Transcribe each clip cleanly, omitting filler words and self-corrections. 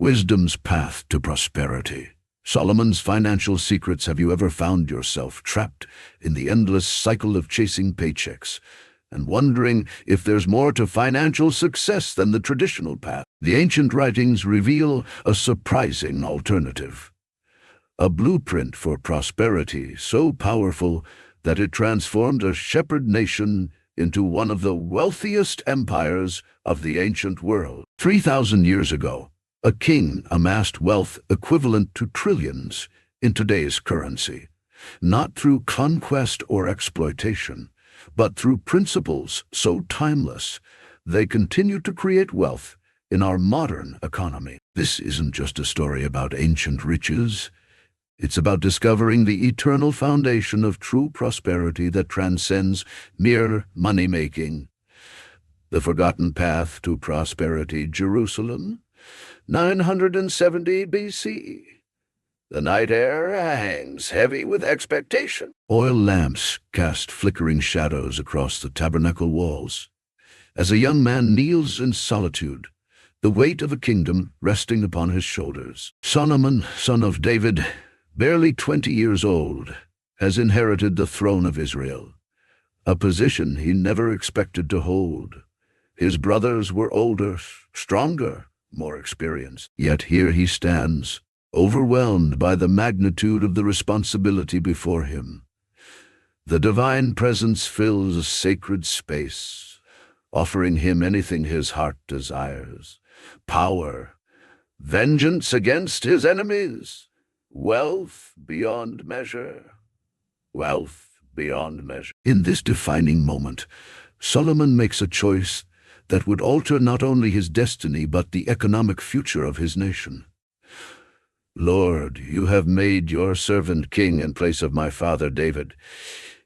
Wisdom's path to prosperity. Solomon's financial secrets. Have you ever found yourself trapped in the endless cycle of chasing paychecks and wondering if there's more to financial success than the traditional path? The ancient writings reveal a surprising alternative. A blueprint for prosperity so powerful that it transformed a shepherd nation into one of the wealthiest empires of the ancient world. 3,000 years ago, a king amassed wealth equivalent to trillions in today's currency, not through conquest or exploitation, but through principles so timeless they continue to create wealth in our modern economy. This isn't just a story about ancient riches. It's about discovering the eternal foundation of true prosperity that transcends mere money-making. The Forgotten Path to Prosperity, Jerusalem, 970 BC. The night air hangs heavy with expectation. Oil lamps cast flickering shadows across the tabernacle walls. As a young man kneels in solitude, the weight of a kingdom resting upon his shoulders. Solomon, son of David, barely 20 years old, has inherited the throne of Israel, a position he never expected to hold. His brothers were older, stronger, more experienced. Yet here he stands, overwhelmed by the magnitude of the responsibility before him. The divine presence fills a sacred space, offering him anything his heart desires: power, vengeance against his enemies, wealth beyond measure. Wealth beyond measure. In this defining moment, Solomon makes a choice that would alter not only his destiny but the economic future of his nation. Lord, you have made your servant king in place of my father David,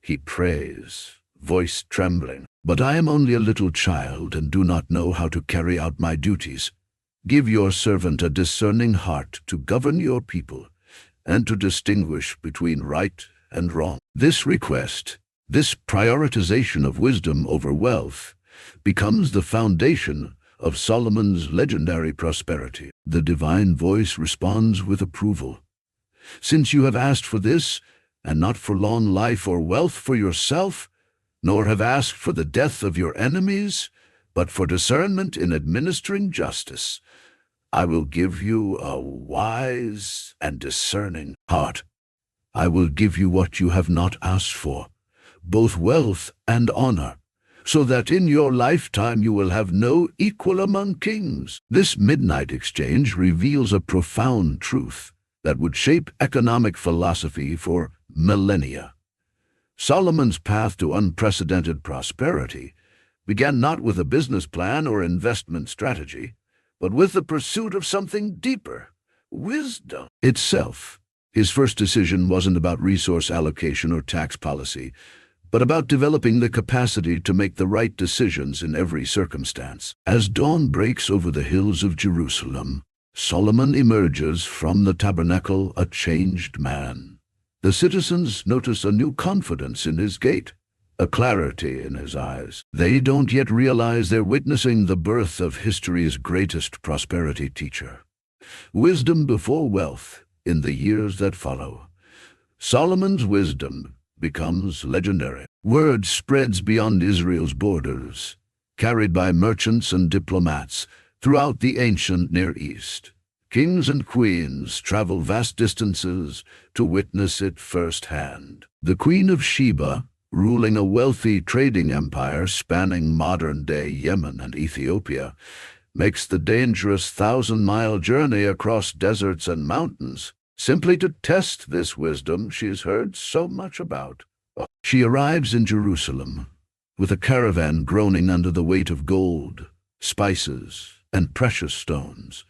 he prays, voice trembling. But I am only a little child and do not know how to carry out my duties. Give your servant a discerning heart to govern your people and to distinguish between right and wrong. This request, this prioritization of wisdom over wealth, becomes the foundation of Solomon's legendary prosperity. The divine voice responds with approval. Since you have asked for this, and not for long life or wealth for yourself, nor have asked for the death of your enemies, but for discernment in administering justice, I will give you a wise and discerning heart. I will give you what you have not asked for, both wealth and honor, so that in your lifetime you will have no equal among kings. This midnight exchange reveals a profound truth that would shape economic philosophy for millennia. Solomon's path to unprecedented prosperity began not with a business plan or investment strategy, but with the pursuit of something deeper: wisdom itself. His first decision wasn't about resource allocation or tax policy, but about developing the capacity to make the right decisions in every circumstance. As dawn breaks over the hills of Jerusalem, Solomon emerges from the tabernacle a changed man. The citizens notice a new confidence in his gait, a clarity in his eyes. They don't yet realize they're witnessing the birth of history's greatest prosperity teacher. Wisdom before wealth in the years that follow. Solomon's wisdom becomes legendary. Word spreads beyond Israel's borders, carried by merchants and diplomats throughout the ancient Near East. Kings and queens travel vast distances to witness it firsthand. The Queen of Sheba, ruling a wealthy trading empire spanning modern-day Yemen and Ethiopia, makes the dangerous 1,000-mile journey across deserts and mountains simply to test this wisdom she's heard so much about. She arrives in Jerusalem with a caravan groaning under the weight of gold, spices, and precious stones.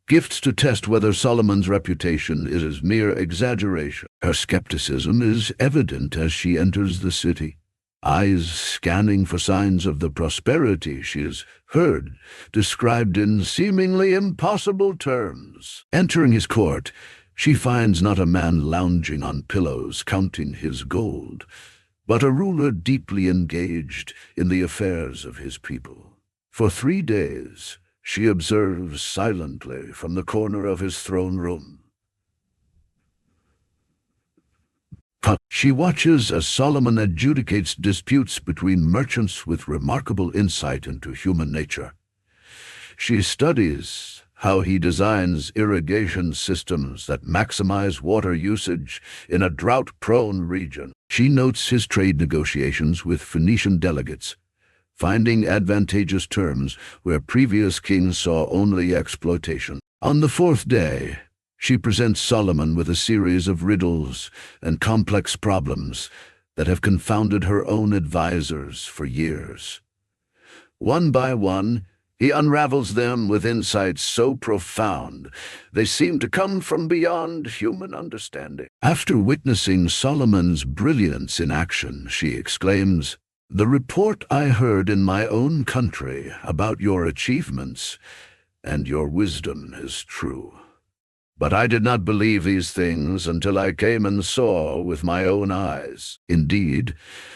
Gifts to test whether Solomon's reputation is mere exaggeration. Her skepticism is evident as she enters the city, eyes scanning for signs of the prosperity she has heard described in seemingly impossible terms. Entering his court, she finds not a man lounging on pillows counting his gold, but a ruler deeply engaged in the affairs of his people. For 3 days, she observes silently from the corner of his throne room. She watches as Solomon adjudicates disputes between merchants with remarkable insight into human nature. She studies how he designs irrigation systems that maximize water usage in a drought-prone region. She notes his trade negotiations with Phoenician delegates, finding advantageous terms where previous kings saw only exploitation. On the fourth day, she presents Solomon with a series of riddles and complex problems that have confounded her own advisors for years. One by one, he unravels them with insights so profound they seem to come from beyond human understanding. After witnessing Solomon's brilliance in action, she exclaims, "The report I heard in my own country about your achievements and your wisdom is true. But I did not believe these things until I came and saw with my own eyes. Indeed,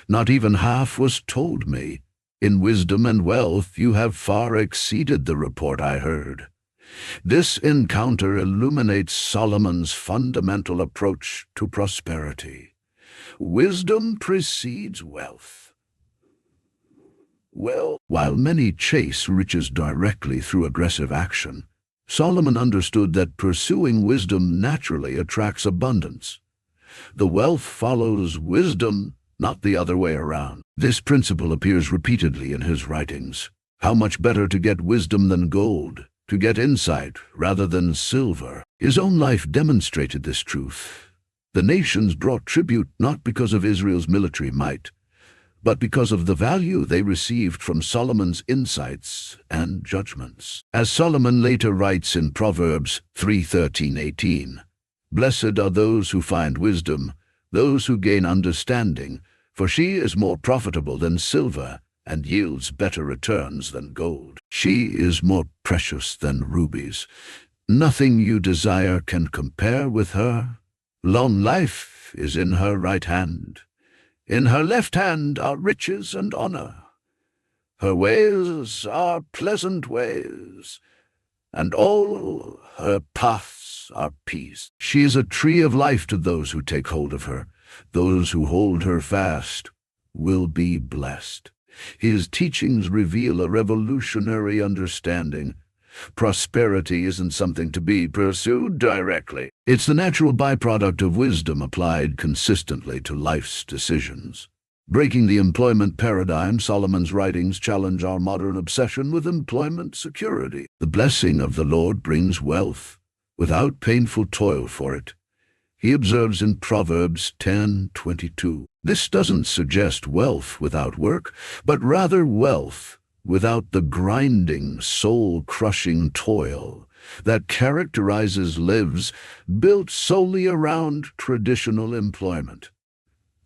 not even half was told me. In wisdom and wealth you have far exceeded the report I heard." This encounter illuminates Solomon's fundamental approach to prosperity. Wisdom precedes wealth. While many chase riches directly through aggressive action, Solomon understood that pursuing wisdom naturally attracts abundance. The wealth follows wisdom, not the other way around. This principle appears repeatedly in his writings. How much better to get wisdom than gold, to get insight rather than silver. His own life demonstrated this truth. The nations brought tribute not because of Israel's military might, but because of the value they received from Solomon's insights and judgments. As Solomon later writes in Proverbs 3:13-18, "Blessed are those who find wisdom, those who gain understanding, for she is more profitable than silver and yields better returns than gold. She is more precious than rubies. Nothing you desire can compare with her. Long life is in her right hand. In her left hand are riches and honor. Her ways are pleasant ways, and all her paths are peace. She is a tree of life to those who take hold of her. Those who hold her fast will be blessed." His teachings reveal a revolutionary understanding. Prosperity isn't something to be pursued directly. It's the natural byproduct of wisdom applied consistently to life's decisions. Breaking the employment paradigm, Solomon's writings challenge our modern obsession with employment security. The blessing of the Lord brings wealth, without painful toil for it. He observes in Proverbs 10:22. This doesn't suggest wealth without work, but rather wealth without the grinding, soul-crushing toil that characterizes lives built solely around traditional employment.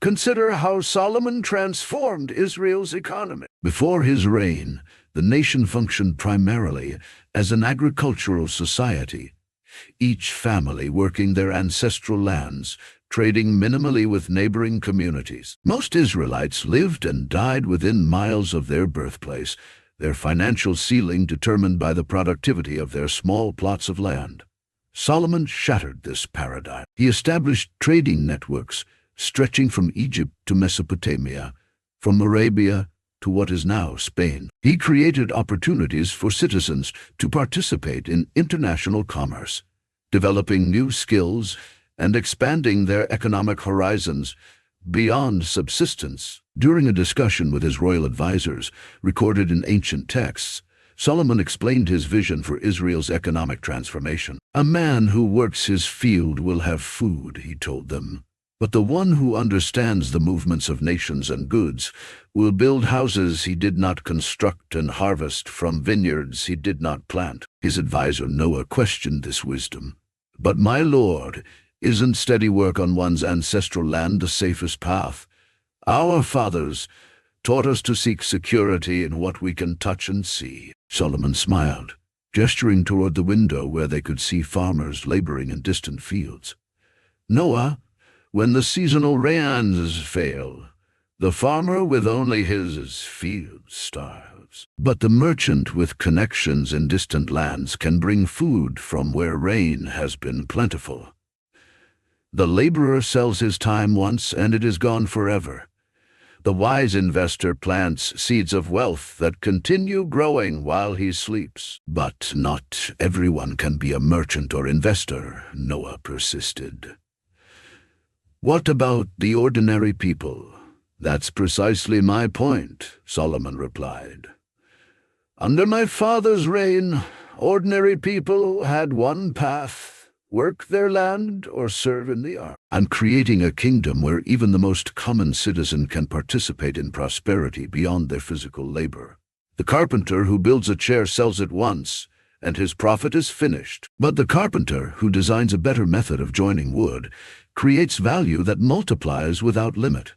Consider how Solomon transformed Israel's economy. Before his reign, the nation functioned primarily as an agricultural society, each family working their ancestral lands, trading minimally with neighboring communities. Most Israelites lived and died within miles of their birthplace, their financial ceiling determined by the productivity of their small plots of land. Solomon shattered this paradigm. He established trading networks stretching from Egypt to Mesopotamia, from Arabia to what is now Spain. He created opportunities for citizens to participate in international commerce, developing new skills and expanding their economic horizons beyond subsistence. During a discussion with his royal advisors, recorded in ancient texts, Solomon explained his vision for Israel's economic transformation. "A man who works his field will have food," he told them. "But the one who understands the movements of nations and goods will build houses he did not construct and harvest from vineyards he did not plant." His advisor Noah questioned this wisdom. "But my lord, isn't steady work on one's ancestral land the safest path? Our fathers taught us to seek security in what we can touch and see." Solomon smiled, gesturing toward the window where they could see farmers laboring in distant fields. "Noah, when the seasonal rains fail, the farmer with only his field starves. lives. But the merchant with connections in distant lands can bring food from where rain has been plentiful. The laborer sells his time once, and it is gone forever. The wise investor plants seeds of wealth that continue growing while he sleeps. But not everyone can be a merchant or investor, Noah persisted. What about the ordinary people? That's precisely my point, Solomon replied. Under my father's reign, ordinary people had one path: work their land or serve in the army. I'm creating a kingdom where even the most common citizen can participate in prosperity beyond their physical labor. The carpenter who builds a chair sells it once, and his profit is finished. But the carpenter who designs a better method of joining wood creates value that multiplies without limit.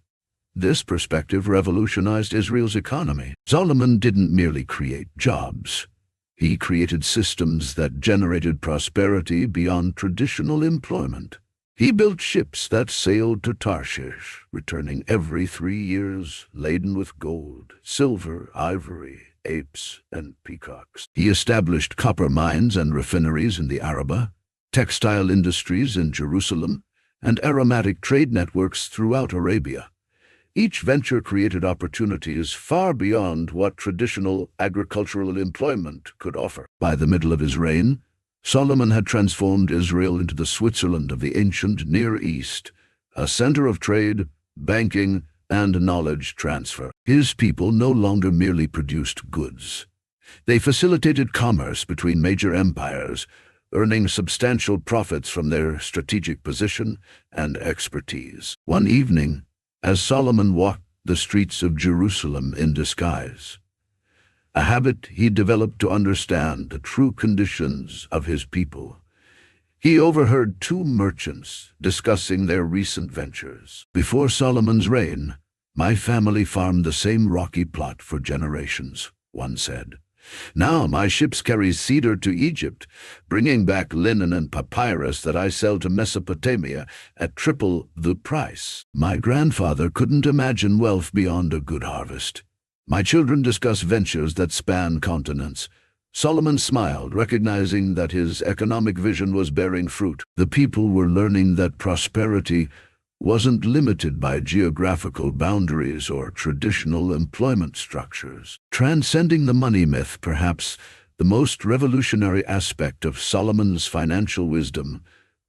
This perspective revolutionized Israel's economy. Solomon didn't merely create jobs. He created systems that generated prosperity beyond traditional employment. He built ships that sailed to Tarshish, returning every 3 years laden with gold, silver, ivory, apes, and peacocks. He established copper mines and refineries in the Arabah, textile industries in Jerusalem, and aromatic trade networks throughout Arabia. Each venture created opportunities far beyond what traditional agricultural employment could offer. By the middle of his reign, Solomon had transformed Israel into the Switzerland of the ancient Near East, a center of trade, banking, and knowledge transfer. His people no longer merely produced goods. They facilitated commerce between major empires, earning substantial profits from their strategic position and expertise. One evening, as Solomon walked the streets of Jerusalem in disguise, a habit he developed to understand the true conditions of his people, he overheard 2 merchants discussing their recent ventures. Before Solomon's reign, my family farmed the same rocky plot for generations, one said. Now my ships carry cedar to Egypt, bringing back linen and papyrus that I sell to Mesopotamia at triple the price. My grandfather couldn't imagine wealth beyond a good harvest. My children discuss ventures that span continents. Solomon smiled, recognizing that his economic vision was bearing fruit. The people were learning that prosperity wasn't limited by geographical boundaries or traditional employment structures. Transcending the money myth, perhaps the most revolutionary aspect of Solomon's financial wisdom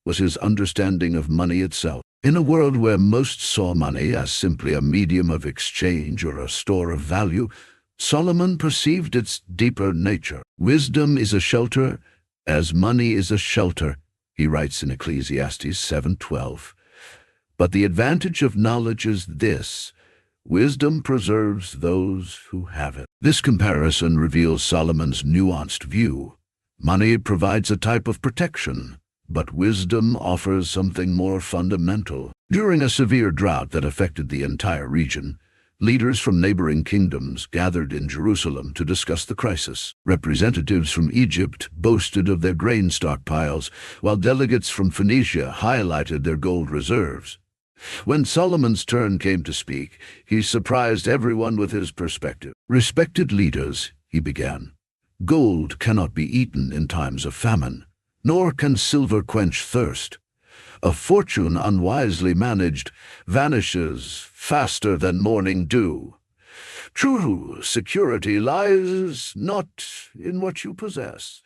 was his understanding of money itself. In a world where most saw money as simply a medium of exchange or a store of value, Solomon perceived its deeper nature. Wisdom is a shelter as money is a shelter, he writes in Ecclesiastes 7:12. But the advantage of knowledge is this: wisdom preserves those who have it. This comparison reveals Solomon's nuanced view. Money provides a type of protection, but wisdom offers something more fundamental. During a severe drought that affected the entire region, leaders from neighboring kingdoms gathered in Jerusalem to discuss the crisis. Representatives from Egypt boasted of their grain stockpiles, while delegates from Phoenicia highlighted their gold reserves. When Solomon's turn came to speak, he surprised everyone with his perspective. "Respected leaders," he began, "gold cannot be eaten in times of famine, nor can silver quench thirst. A fortune unwisely managed vanishes faster than morning dew. True security lies not in what you possess,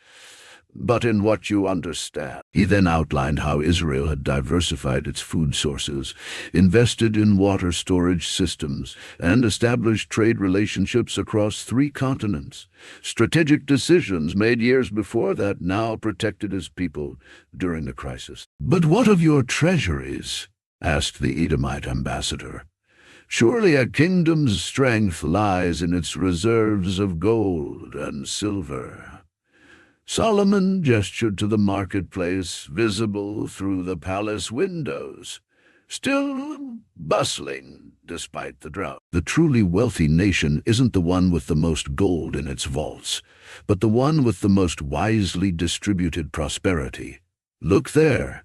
but in what you understand." He then outlined how Israel had diversified its food sources, invested in water storage systems, and established trade relationships across 3 continents. Strategic decisions made years before that now protected his people during the crisis. "But what of your treasuries?" asked the Edomite ambassador. "Surely a kingdom's strength lies in its reserves of gold and silver." Solomon gestured to the marketplace visible through the palace windows, still bustling despite the drought. "The truly wealthy nation isn't the one with the most gold in its vaults, but the one with the most wisely distributed prosperity. Look there.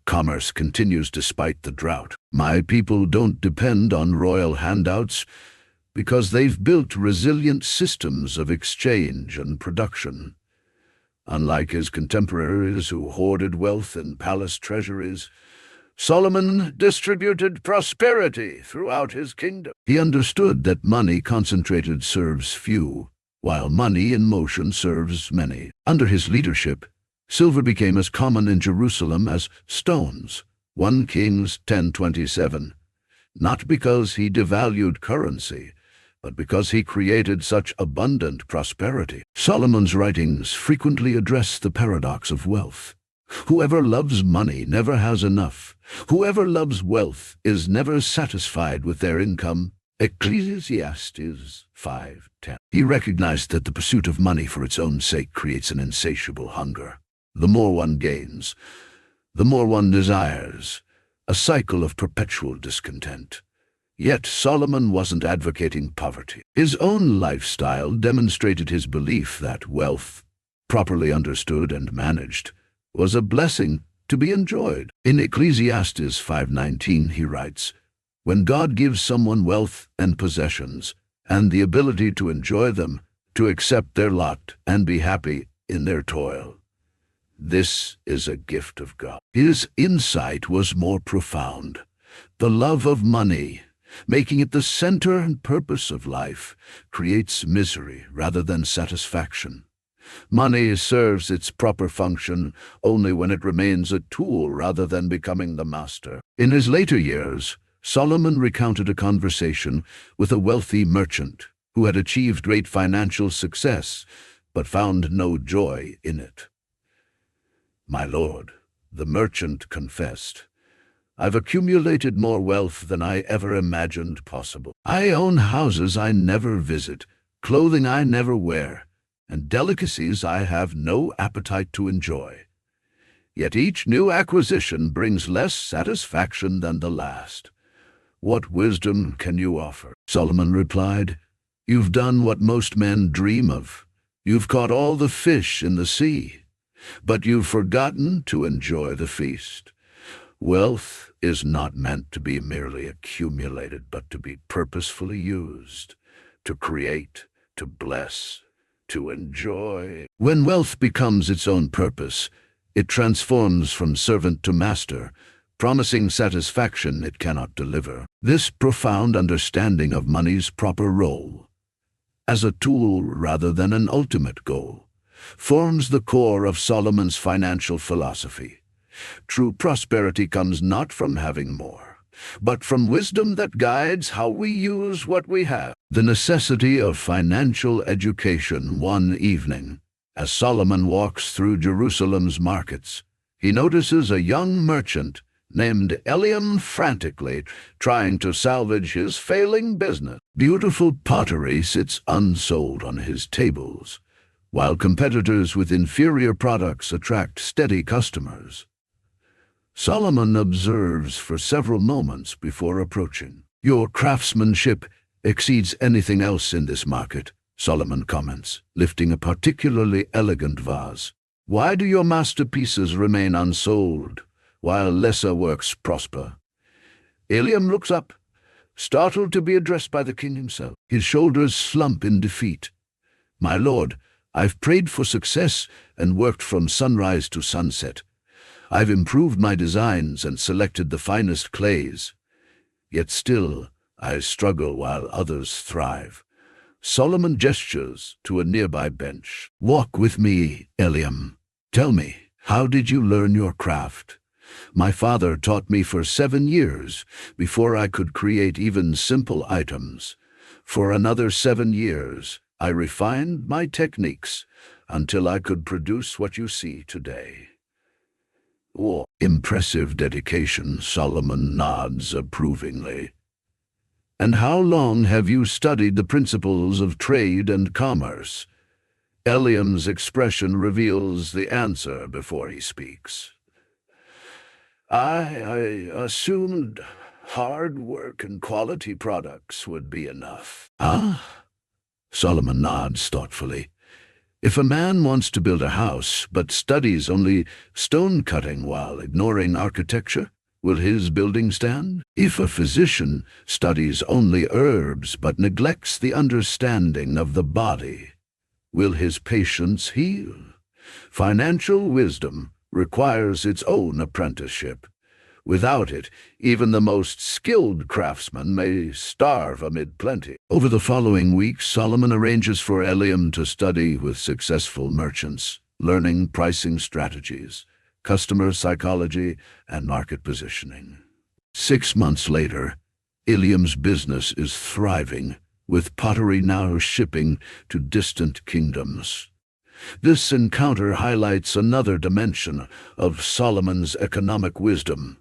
Commerce continues despite the drought. My people don't depend on royal handouts. Because they've built resilient systems of exchange and production. Unlike his contemporaries who hoarded wealth in palace treasuries, Solomon distributed prosperity throughout his kingdom. He understood that money concentrated serves few, while money in motion serves many. Under his leadership, silver became as common in Jerusalem as stones. 1 Kings 10:27. Not because he devalued currency, but because he created such abundant prosperity. Solomon's writings frequently address the paradox of wealth. Whoever loves money never has enough. Whoever loves wealth is never satisfied with their income. Ecclesiastes 5:10. He recognized that the pursuit of money for its own sake creates an insatiable hunger. The more one gains, the more one desires, a cycle of perpetual discontent. Yet Solomon wasn't advocating poverty. His own lifestyle demonstrated his belief that wealth, properly understood and managed, was a blessing to be enjoyed. In Ecclesiastes 5:19 he writes, "When God gives someone wealth and possessions, and the ability to enjoy them, to accept their lot and be happy in their toil, this is a gift of God." His insight was more profound. The love of money, making it the center and purpose of life, creates misery rather than satisfaction. Money serves its proper function only when it remains a tool rather than becoming the master. In his later years, Solomon recounted a conversation with a wealthy merchant who had achieved great financial success but found no joy in it. "My lord," the merchant confessed, "I've accumulated more wealth than I ever imagined possible. I own houses I never visit, clothing I never wear, and delicacies I have no appetite to enjoy. Yet each new acquisition brings less satisfaction than the last. What wisdom can you offer?" Solomon replied, "You've done what most men dream of. You've caught all the fish in the sea, but you've forgotten to enjoy the feast. Wealth is not meant to be merely accumulated, but to be purposefully used, to create, to bless, to enjoy." When wealth becomes its own purpose, it transforms from servant to master, promising satisfaction it cannot deliver. This profound understanding of money's proper role, as a tool rather than an ultimate goal, forms the core of Solomon's financial philosophy. True prosperity comes not from having more, but from wisdom that guides how we use what we have. The necessity of financial education. One evening, as Solomon walks through Jerusalem's markets, he notices a young merchant named Eliam frantically trying to salvage his failing business. Beautiful pottery sits unsold on his tables, while competitors with inferior products attract steady customers. Solomon observes for several moments before approaching. "Your craftsmanship exceeds anything else in this market," Solomon comments, lifting a particularly elegant vase. "Why do your masterpieces remain unsold, while lesser works prosper?" Eliam looks up, startled to be addressed by the king himself. His shoulders slump in defeat. "My lord, I've prayed for success and worked from sunrise to sunset. I've improved my designs and selected the finest clays. Yet still, I struggle while others thrive." Solomon gestures to a nearby bench. "Walk with me, Eliam. Tell me, how did you learn your craft? My father taught me for 7 years before I could create even simple items. For another 7 years, I refined my techniques until I could produce what you see today." "Oh, impressive dedication," Solomon nods approvingly. "And how long have you studied the principles of trade and commerce?" Eliam's expression reveals the answer before he speaks. I assumed hard work and quality products would be enough." "Ah?" Solomon nods thoughtfully. "If a man wants to build a house but studies only stone cutting while ignoring architecture, will his building stand? If a physician studies only herbs but neglects the understanding of the body, will his patients heal? Financial wisdom requires its own apprenticeship. Without it, even the most skilled craftsman may starve amid plenty. Over the following weeks, Solomon arranges for Eliam to study with successful merchants, learning pricing strategies, customer psychology, and market positioning. 6 months later, Eliam's business is thriving, with pottery now shipping to distant kingdoms. This encounter highlights another dimension of Solomon's economic wisdom: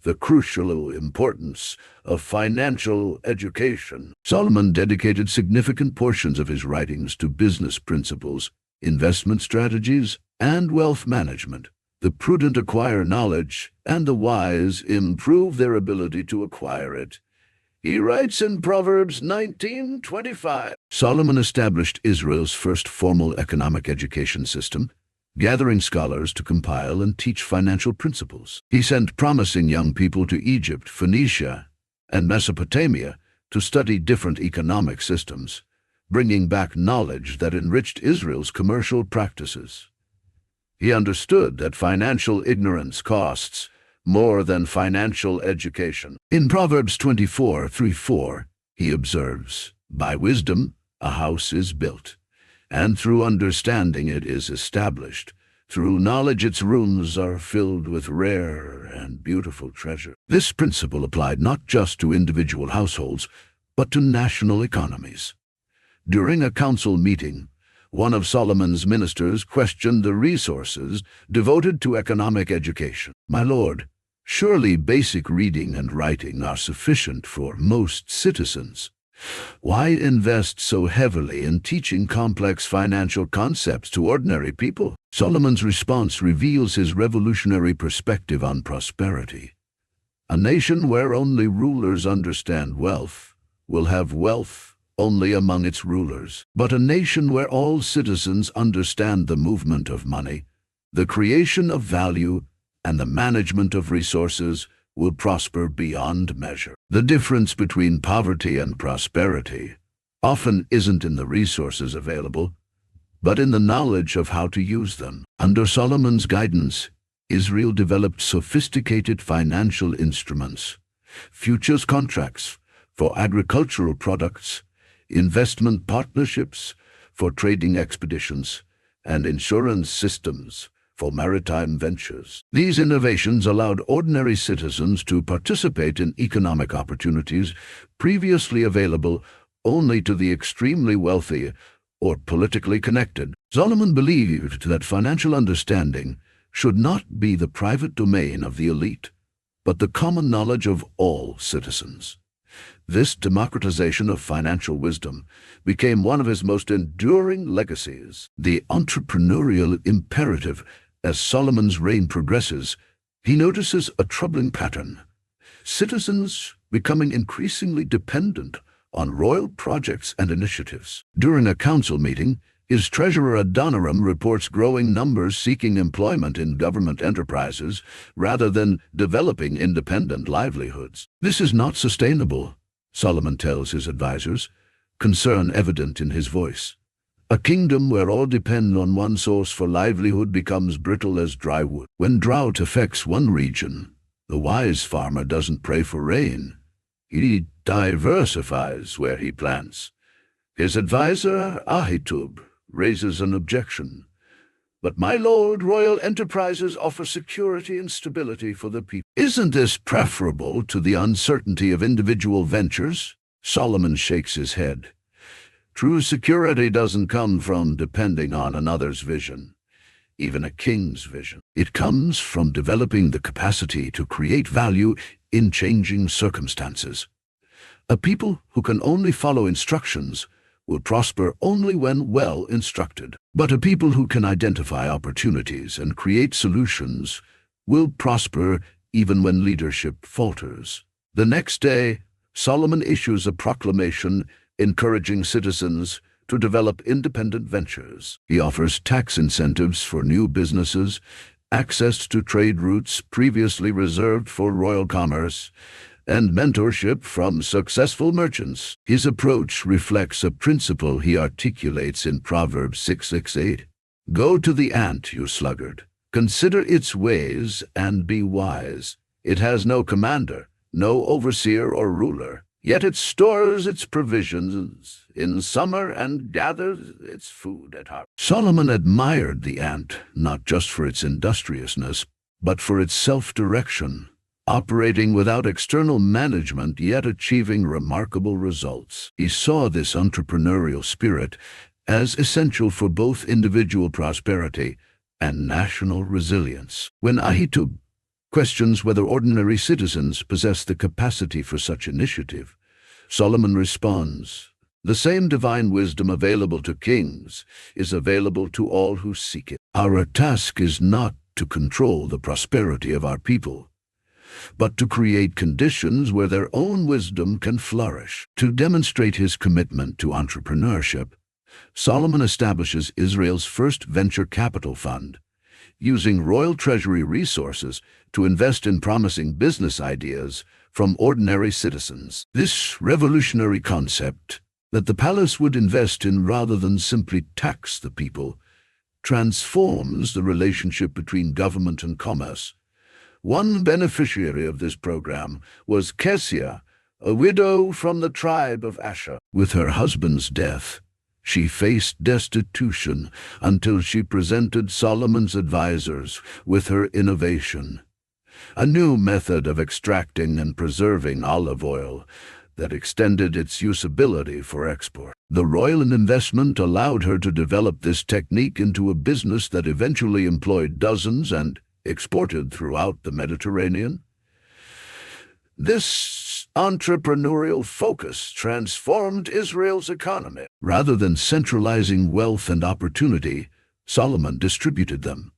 the crucial importance of financial education. Solomon dedicated significant portions of his writings to business principles, investment strategies, and wealth management. The prudent acquire knowledge, and the wise improve their ability to acquire it. He writes in Proverbs 19:25. Solomon established Israel's first formal economic education system, gathering scholars to compile and teach financial principles. He sent promising young people to Egypt, Phoenicia, and Mesopotamia to study different economic systems, bringing back knowledge that enriched Israel's commercial practices. He understood that financial ignorance costs more than financial education. In Proverbs 24:4, he observes, "By wisdom a house is built, and through understanding it is established. Through knowledge its rooms are filled with rare and beautiful treasure." This principle applied not just to individual households, but to national economies. During a council meeting, one of Solomon's ministers questioned the resources devoted to economic education. "My lord, surely basic reading and writing are sufficient for most citizens. Why invest so heavily in teaching complex financial concepts to ordinary people?" Solomon's response reveals his revolutionary perspective on prosperity. A nation where only rulers understand wealth will have wealth only among its rulers. But a nation where all citizens understand the movement of money, the creation of value, and the management of resources will prosper beyond measure. The difference between poverty and prosperity often isn't in the resources available, but in the knowledge of how to use them. Under Solomon's guidance, Israel developed sophisticated financial instruments, futures contracts for agricultural products, investment partnerships for trading expeditions, and insurance systems for maritime ventures. These innovations allowed ordinary citizens to participate in economic opportunities previously available only to the extremely wealthy or politically connected. Solomon believed that financial understanding should not be the private domain of the elite, but the common knowledge of all citizens. This democratization of financial wisdom became one of his most enduring legacies. The entrepreneurial imperative. As Solomon's reign progresses, he notices a troubling pattern: citizens becoming increasingly dependent on royal projects and initiatives. During a council meeting, his treasurer Adoniram reports growing numbers seeking employment in government enterprises rather than developing independent livelihoods. "This is not sustainable," Solomon tells his advisors, concern evident in his voice. "A kingdom where all depend on one source for livelihood becomes brittle as dry wood. When drought affects one region, the wise farmer doesn't pray for rain. He diversifies where he plants." His advisor Ahitub raises an objection. "But my lord, royal enterprises offer security and stability for the people. Isn't this preferable to the uncertainty of individual ventures?" Solomon shakes his head. "True security doesn't come from depending on another's vision, even a king's vision. It comes from developing the capacity to create value in changing circumstances. A people who can only follow instructions will prosper only when well instructed. But a people who can identify opportunities and create solutions will prosper even when leadership falters." The next day, Solomon issues a proclamation encouraging citizens to develop independent ventures. He offers tax incentives for new businesses access to trade routes previously reserved for royal commerce, and mentorship from successful merchants. His approach reflects a principle he articulates in Proverbs 6:8. Go to the ant, you sluggard. Consider its ways and be wise. It has no commander, no overseer or ruler, yet it stores its provisions in summer and gathers its food at harvest. Solomon admired the ant, not just for its industriousness, but for its self-direction, operating without external management yet achieving remarkable results. He saw this entrepreneurial spirit as essential for both individual prosperity and national resilience. When Ahitub questions whether ordinary citizens possess the capacity for such initiative, Solomon responds, "The same divine wisdom available to kings is available to all who seek it." Our task is not to control the prosperity of our people, but to create conditions where their own wisdom can flourish. To demonstrate his commitment to entrepreneurship, Solomon establishes Israel's first venture capital fund, using royal treasury resources to invest in promising business ideas from ordinary citizens. This revolutionary concept, that the palace would invest in rather than simply tax the people, transforms the relationship between government and commerce. One beneficiary of this program was Kesia, a widow from the tribe of Asher. With her husband's death, she faced destitution until she presented Solomon's advisors with her innovation, a new method of extracting and preserving olive oil that extended its usability for export. The royal investment allowed her to develop this technique into a business that eventually employed dozens and exported throughout the Mediterranean. This entrepreneurial focus transformed Israel's economy. Rather than centralizing wealth and opportunity, Solomon distributed them.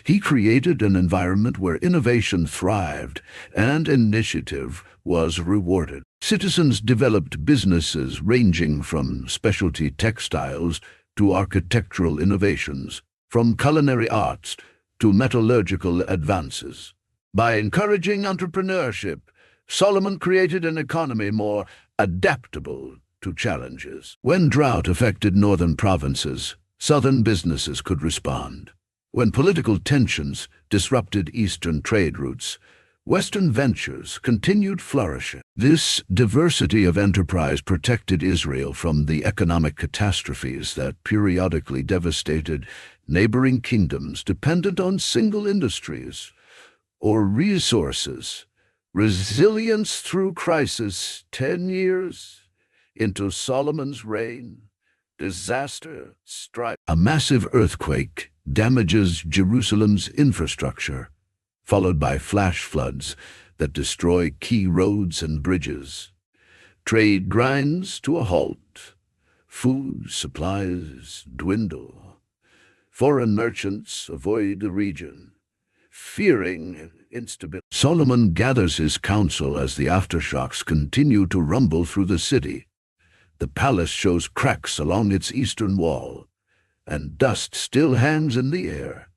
He created an environment where innovation thrived and initiative was rewarded. Citizens developed businesses ranging from specialty textiles to architectural innovations, from culinary arts to metallurgical advances. By encouraging entrepreneurship, Solomon created an economy more adaptable to challenges. When drought affected northern provinces, southern businesses could respond. When political tensions disrupted eastern trade routes, western ventures continued flourishing. This diversity of enterprise protected Israel from the economic catastrophes that periodically devastated neighboring kingdoms dependent on single industries or resources. Resilience through crisis. 10 years into Solomon's reign, disaster strikes. A massive earthquake damages Jerusalem's infrastructure, followed by flash floods that destroy key roads and bridges. Trade grinds to a halt. Food supplies dwindle. Foreign merchants avoid the region, fearing instability. Solomon gathers his council as the aftershocks continue to rumble through the city. The palace shows cracks along its eastern wall, and dust still hangs in the air.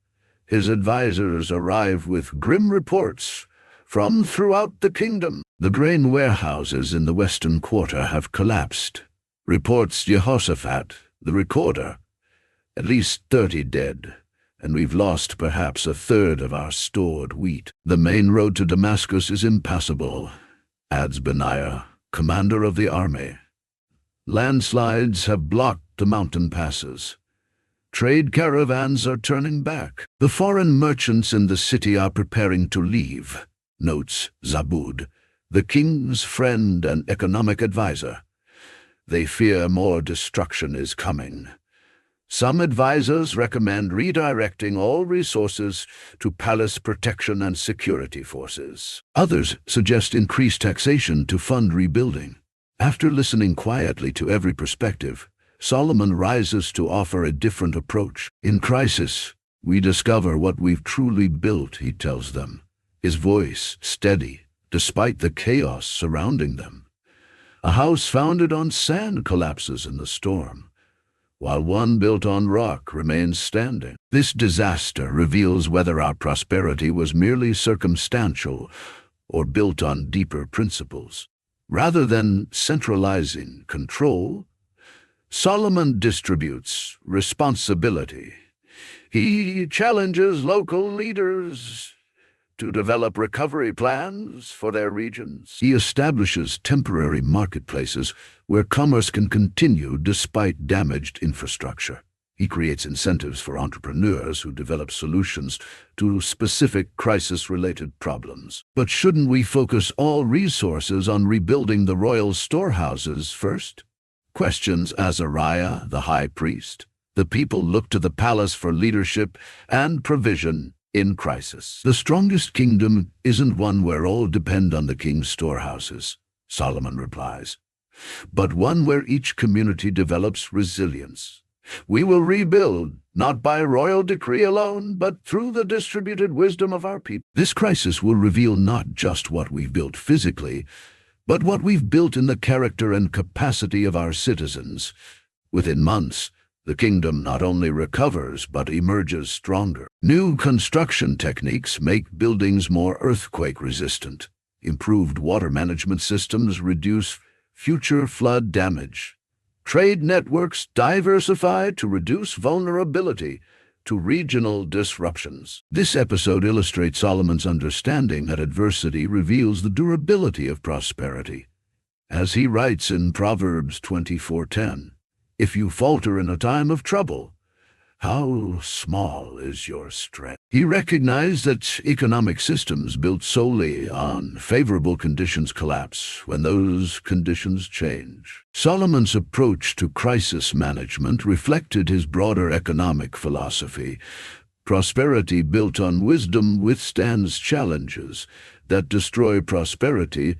His advisors arrive with grim reports from throughout the kingdom. The grain warehouses in the western quarter have collapsed, reports Jehoshaphat, the recorder. At least 30 dead, and we've lost perhaps a third of our stored wheat. The main road to Damascus is impassable, adds Benaiah, commander of the army. Landslides have blocked the mountain passes. Trade caravans are turning back. The foreign merchants in the city are preparing to leave, notes Zabud, the king's friend and economic advisor. They fear more destruction is coming. Some advisors recommend redirecting all resources to palace protection and security forces. Others suggest increased taxation to fund rebuilding. After listening quietly to every perspective, Solomon rises to offer a different approach. In crisis, we discover what we've truly built, he tells them, his voice steady despite the chaos surrounding them. A house founded on sand collapses in the storm, while one built on rock remains standing. This disaster reveals whether our prosperity was merely circumstantial or built on deeper principles. Rather than centralizing control, Solomon distributes responsibility. He challenges local leaders to develop recovery plans for their regions. He establishes temporary marketplaces where commerce can continue despite damaged infrastructure. He creates incentives for entrepreneurs who develop solutions to specific crisis-related problems. But shouldn't we focus all resources on rebuilding the royal storehouses first? Questions Azariah, the high priest. The people look to the palace for leadership and provision in crisis. The strongest kingdom isn't one where all depend on the king's storehouses, Solomon replies, but one where each community develops resilience. We will rebuild, not by royal decree alone, but through the distributed wisdom of our people. This crisis will reveal not just what we've built physically, but what we've built in the character and capacity of our citizens. Within months, the kingdom not only recovers but emerges stronger. New construction techniques make buildings more earthquake-resistant. Improved water management systems reduce future flood damage. Trade networks diversify to reduce vulnerability to regional disruptions. This episode illustrates Solomon's understanding that adversity reveals the durability of prosperity. As he writes in Proverbs 24:10, "If you falter in a time of trouble, how small is your strength?" He recognized that economic systems built solely on favorable conditions collapse when those conditions change. Solomon's approach to crisis management reflected his broader economic philosophy. Prosperity built on wisdom withstands challenges that destroy prosperity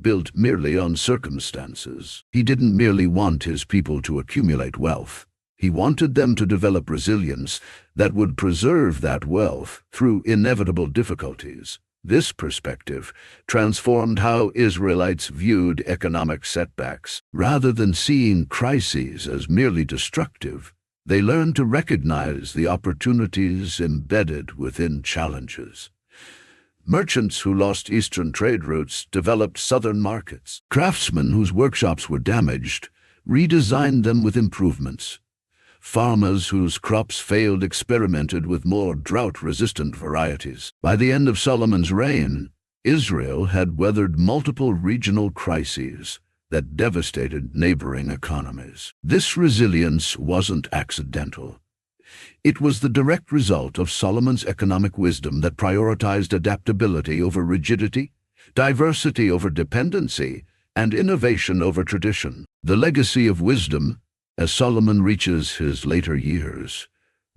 built merely on circumstances. He didn't merely want his people to accumulate wealth. He wanted them to develop resilience that would preserve that wealth through inevitable difficulties. This perspective transformed how Israelites viewed economic setbacks. Rather than seeing crises as merely destructive, they learned to recognize the opportunities embedded within challenges. Merchants who lost eastern trade routes developed southern markets. Craftsmen whose workshops were damaged redesigned them with improvements. Farmers whose crops failed experimented with more drought-resistant varieties. By the end of Solomon's reign, Israel had weathered multiple regional crises that devastated neighboring economies. This resilience wasn't accidental. It was the direct result of Solomon's economic wisdom that prioritized adaptability over rigidity, diversity over dependency, and innovation over tradition. The legacy of wisdom, as Solomon reaches his later years,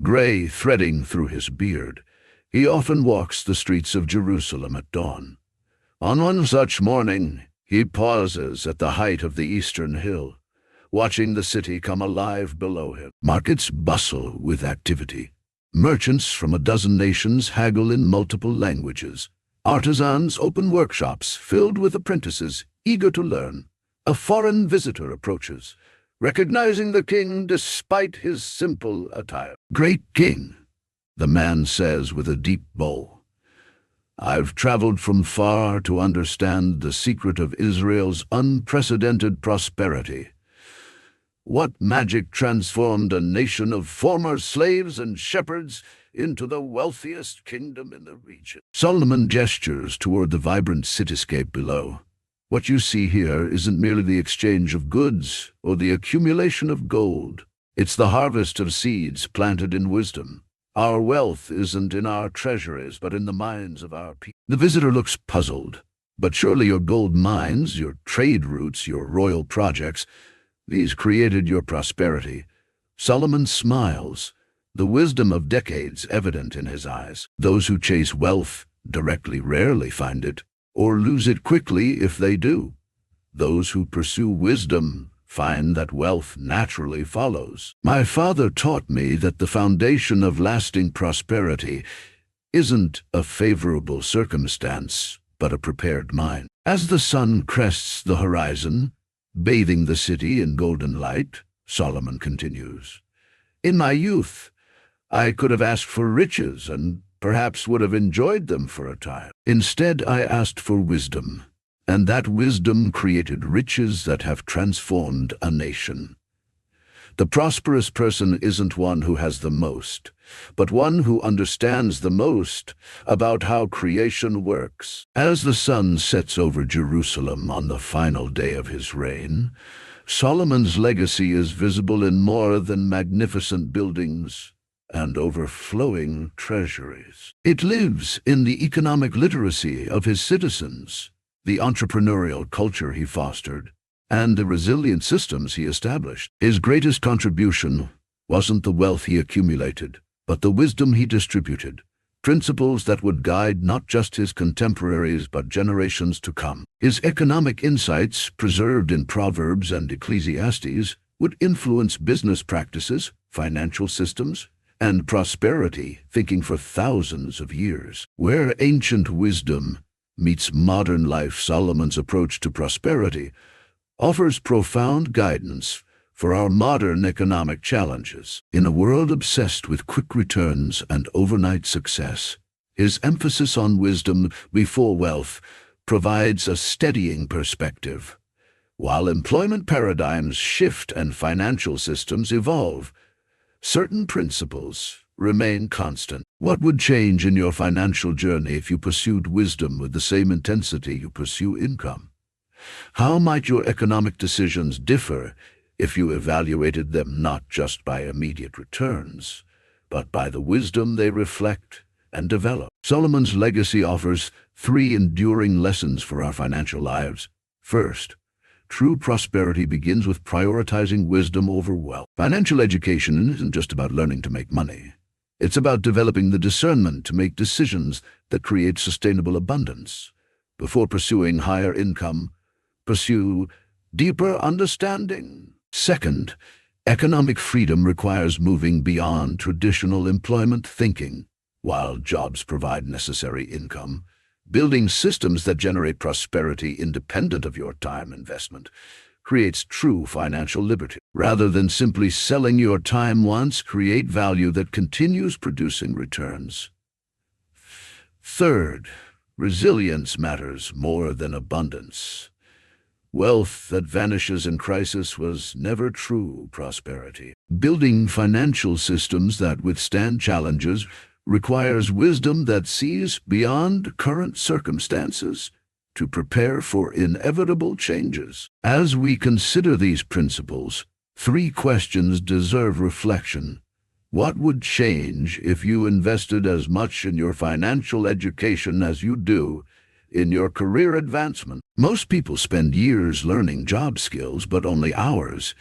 gray threading through his beard, he often walks the streets of Jerusalem at dawn. On one such morning, he pauses at the height of the eastern hill, watching the city come alive below him. Markets bustle with activity. Merchants from a dozen nations haggle in multiple languages. Artisans open workshops filled with apprentices eager to learn. A foreign visitor approaches, recognizing the king despite his simple attire. "Great king," the man says with a deep bow, "I've traveled from far to understand the secret of Israel's unprecedented prosperity. What magic transformed a nation of former slaves and shepherds into the wealthiest kingdom in the region?" Solomon gestures toward the vibrant cityscape below. "What you see here isn't merely the exchange of goods or the accumulation of gold. It's the harvest of seeds planted in wisdom. Our wealth isn't in our treasuries, but in the minds of our people." The visitor looks puzzled. "But surely your gold mines, your trade routes, your royal projects, these created your prosperity." Solomon smiles, the wisdom of decades evident in his eyes. "Those who chase wealth directly rarely find it, or lose it quickly if they do. Those who pursue wisdom find that wealth naturally follows. My father taught me that the foundation of lasting prosperity isn't a favorable circumstance, but a prepared mind." As the sun crests the horizon, bathing the city in golden light, Solomon continues, In my youth, I could have asked for riches and perhaps would have enjoyed them for a time. Instead, I asked for wisdom, and that wisdom created riches that have transformed a nation. The prosperous person isn't one who has the most, but one who understands the most about how creation works. As the sun sets over Jerusalem on the final day of his reign, Solomon's legacy is visible in more than magnificent buildings and overflowing treasuries. It lives in the economic literacy of his citizens, the entrepreneurial culture he fostered, and the resilient systems he established. His greatest contribution wasn't the wealth he accumulated, but the wisdom he distributed, principles that would guide not just his contemporaries but generations to come. His economic insights, preserved in Proverbs and Ecclesiastes, would influence business practices, financial systems, and prosperity thinking for thousands of years. Where ancient wisdom meets modern life, Solomon's approach to prosperity offers profound guidance for our modern economic challenges. In a world obsessed with quick returns and overnight success, his emphasis on wisdom before wealth provides a steadying perspective. While employment paradigms shift and financial systems evolve, certain principles remain constant. What would change in your financial journey if you pursued wisdom with the same intensity you pursue income? How might your economic decisions differ if you evaluated them not just by immediate returns, but by the wisdom they reflect and develop? Solomon's legacy offers 3 enduring lessons for our financial lives. First, true prosperity begins with prioritizing wisdom over wealth. Financial education isn't just about learning to make money. It's about developing the discernment to make decisions that create sustainable abundance. Before pursuing higher income, pursue deeper understanding. Second, economic freedom requires moving beyond traditional employment thinking. While jobs provide necessary income, building systems that generate prosperity independent of your time investment creates true financial liberty. Rather than simply selling your time once, create value that continues producing returns. Third, resilience matters more than abundance. Wealth that vanishes in crisis was never true prosperity. Building financial systems that withstand challenges requires wisdom that sees beyond current circumstances to prepare for inevitable changes. As we consider these principles, 3 questions deserve reflection. What would change if you invested as much in your financial education as you do in your career advancement? Most people spend years learning job skills, but only hours,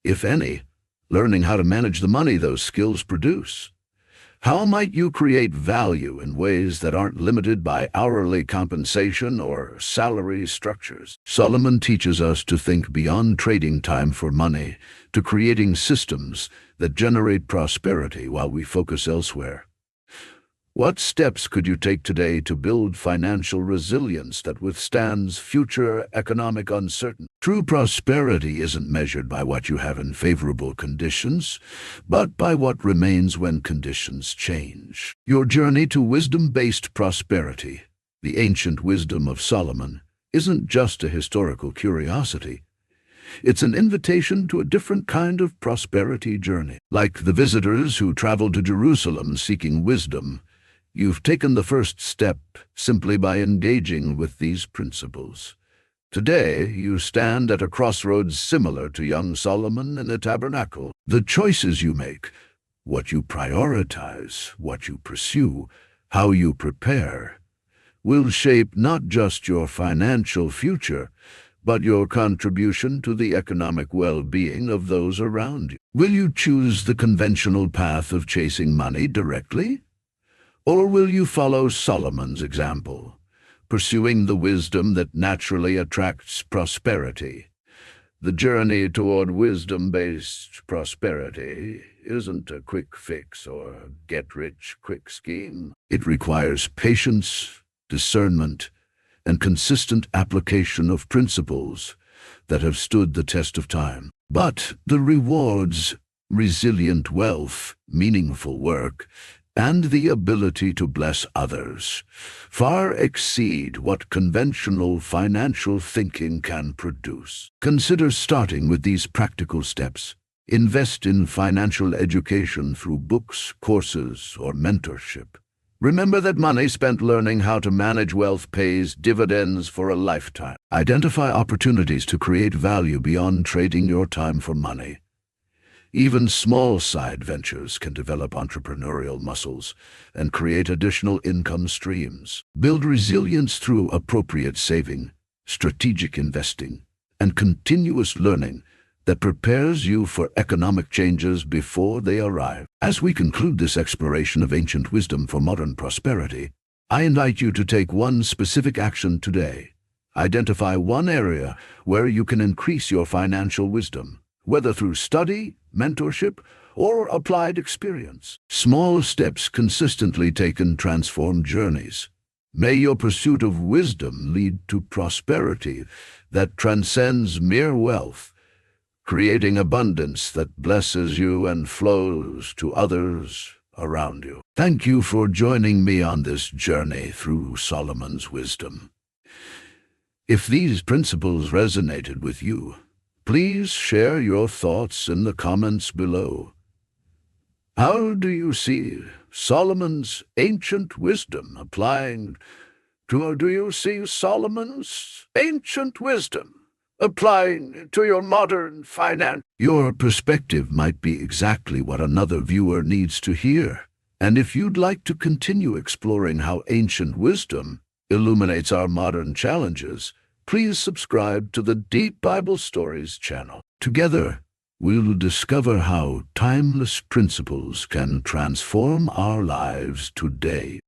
if any, learning how to manage the money those skills produce. How might you create value in ways that aren't limited by hourly compensation or salary structures? Solomon teaches us to think beyond trading time for money, to creating systems that generate prosperity while we focus elsewhere. What steps could you take today to build financial resilience that withstands future economic uncertainty? True prosperity isn't measured by what you have in favorable conditions, but by what remains when conditions change. Your journey to wisdom-based prosperity, the ancient wisdom of Solomon, isn't just a historical curiosity. It's an invitation to a different kind of prosperity journey. Like the visitors who traveled to Jerusalem seeking wisdom, you've taken the first step simply by engaging with these principles. Today, you stand at a crossroads similar to young Solomon in the tabernacle. The choices you make, what you prioritize, what you pursue, how you prepare, will shape not just your financial future, but your contribution to the economic well-being of those around you. Will you choose the conventional path of chasing money directly? Or will you follow Solomon's example, pursuing the wisdom that naturally attracts prosperity? The journey toward wisdom-based prosperity isn't a quick fix or get-rich-quick scheme. It requires patience, discernment, and consistent application of principles that have stood the test of time. But the rewards resilient wealth, meaningful work, and the ability to bless others far exceed what conventional financial thinking can produce. Consider starting with these practical steps. Invest in financial education through books, courses, or mentorship. Remember that money spent learning how to manage wealth pays dividends for a lifetime. Identify opportunities to create value beyond trading your time for money. Even small side ventures can develop entrepreneurial muscles and create additional income streams. Build resilience through appropriate saving, strategic investing, and continuous learning that prepares you for economic changes before they arrive. As we conclude this exploration of ancient wisdom for modern prosperity, I invite you to take one specific action today. Identify one area where you can increase your financial wisdom, whether through study, mentorship, or applied experience. Small steps consistently taken transform journeys. May your pursuit of wisdom lead to prosperity that transcends mere wealth, creating abundance that blesses you and flows to others around you. Thank you for joining me on this journey through Solomon's wisdom. If these principles resonated with you, please share your thoughts in the comments below. How do you see Solomon's ancient wisdom applying to your modern finance? Your perspective might be exactly what another viewer needs to hear. And if you'd like to continue exploring how ancient wisdom illuminates our modern challenges, please subscribe to the Deep Bible Stories channel. Together, we'll discover how timeless principles can transform our lives today.